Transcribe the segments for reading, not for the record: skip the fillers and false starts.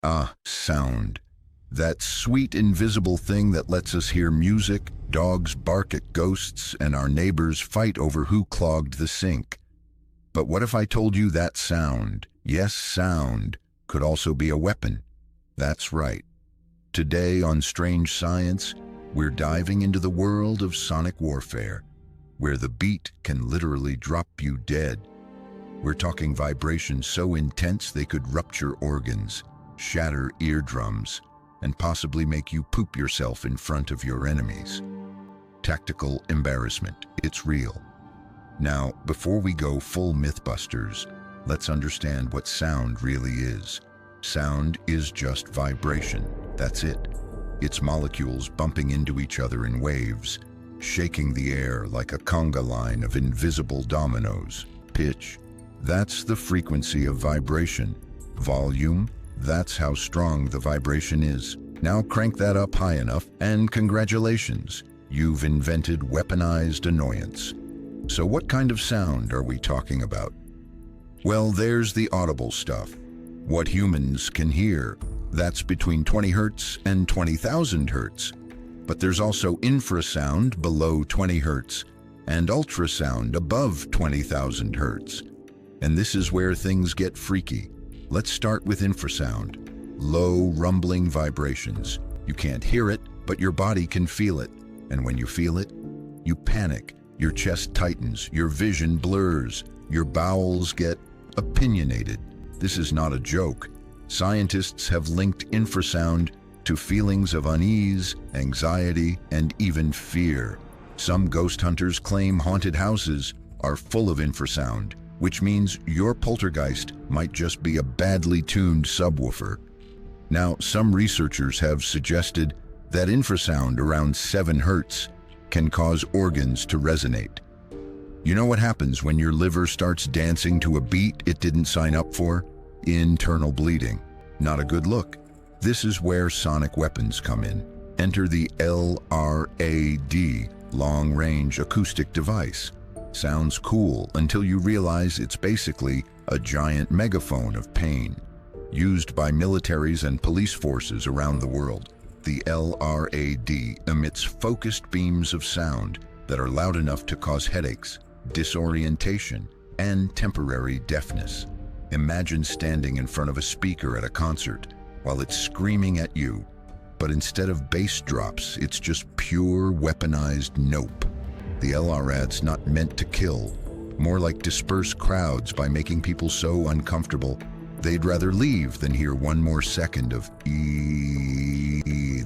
Ah, sound. That sweet invisible thing that lets us hear music, dogs bark at ghosts, and our neighbors fight over who clogged the sink. But what if I told you that sound, yes, sound, could also be a weapon? That's right. Today on Strange Science, we're diving into the world of sonic warfare, where the beat can literally drop you dead. We're talking vibrations so intense they could rupture organs, shatter eardrums, and possibly make you poop yourself in front of your enemies. Tactical embarrassment, it's real. Now, before we go full Mythbusters, let's understand what sound really is. Sound is just vibration, that's it. It's molecules bumping into each other in waves, shaking the air like a conga line of invisible dominoes. Pitch, that's the frequency of vibration. Volume, that's how strong the vibration is. Now crank that up high enough, and congratulations, you've invented weaponized annoyance. So what kind of sound are we talking about? Well, there's the audible stuff. What humans can hear. That's between 20 hertz and 20,000 hertz. But there's also infrasound below 20 hertz and ultrasound above 20,000 hertz. And this is where things get freaky. Let's start with infrasound. Low, rumbling vibrations. You can't hear it, but your body can feel it. And when you feel it, you panic. Your chest tightens, your vision blurs, your bowels get opinionated. This is not a joke. Scientists have linked infrasound to feelings of unease, anxiety, and even fear. Some ghost hunters claim haunted houses are full of infrasound, which means your poltergeist might just be a badly tuned subwoofer. Now, some researchers have suggested that infrasound around 7 hertz can cause organs to resonate. You know what happens when your liver starts dancing to a beat it didn't sign up for? Internal bleeding. Not a good look. This is where sonic weapons come in. Enter the LRAD, long-range acoustic device. Sounds cool until you realize it's basically a giant megaphone of pain, used by militaries and police forces around the world. The LRAD emits focused beams of sound that are loud enough to cause headaches, disorientation, and temporary deafness. Imagine standing in front of a speaker at a concert while it's screaming at you, but instead of bass drops, it's just pure weaponized nope. The LRAD's not meant to kill, more like disperse crowds by making people so uncomfortable they'd rather leave than hear one more second of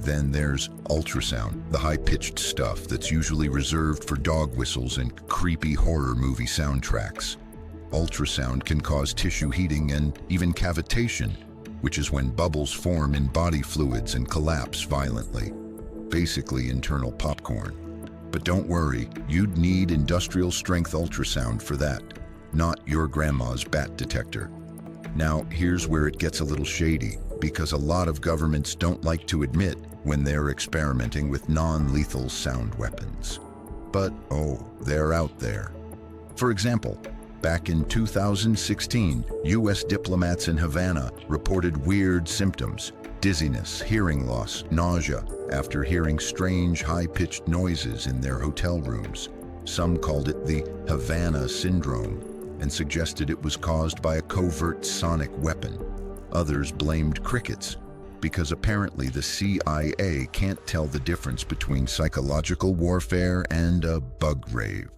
Then there's ultrasound, the high-pitched stuff that's usually reserved for dog whistles and creepy horror movie soundtracks. Ultrasound can cause tissue heating and even cavitation, which is when bubbles form in body fluids and collapse violently. Basically internal popcorn. But don't worry, you'd need industrial-strength ultrasound for that, not your grandma's bat detector. Now, here's where it gets a little shady, because a lot of governments don't like to admit when they're experimenting with non-lethal sound weapons. But, oh, they're out there. For example, back in 2016, US diplomats in Havana reported weird symptoms, dizziness, hearing loss, nausea, after hearing strange high-pitched noises in their hotel rooms. Some called it the Havana syndrome, and suggested it was caused by a covert sonic weapon. Others blamed crickets, because apparently the CIA can't tell the difference between psychological warfare and a bug rave.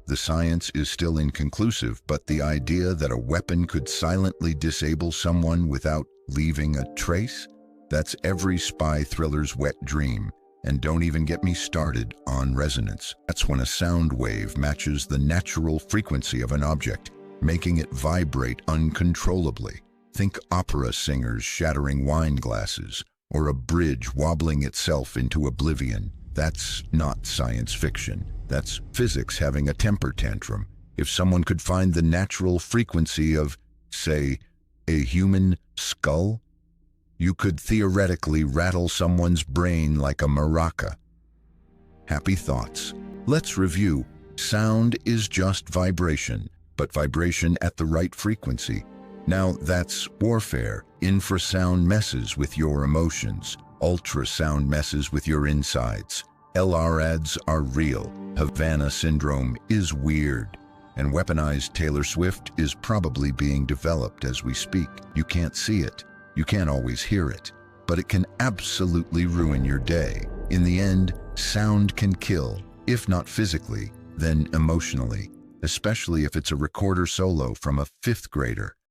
The science is still inconclusive, but the idea that a weapon could silently disable someone without leaving a trace? That's every spy thriller's wet dream. And don't even get me started on resonance. That's when a sound wave matches the natural frequency of an object, making it vibrate uncontrollably. Think opera singers shattering wine glasses, or a bridge wobbling itself into oblivion. That's not science fiction. That's physics having a temper tantrum. If someone could find the natural frequency of, say, a human skull, you could theoretically rattle someone's brain like a maraca. Happy thoughts. Let's review. Sound is just vibration, but vibration at the right frequency. Now that's warfare. Infrasound messes with your emotions. Ultrasound messes with your insides. LRADs are real. Havana syndrome is weird. And weaponized Taylor Swift is probably being developed as we speak. You can't see it. You can't always hear it. But it can absolutely ruin your day. In the end, sound can kill, if not physically, then emotionally, especially if it's a recorder solo from a fifth grader.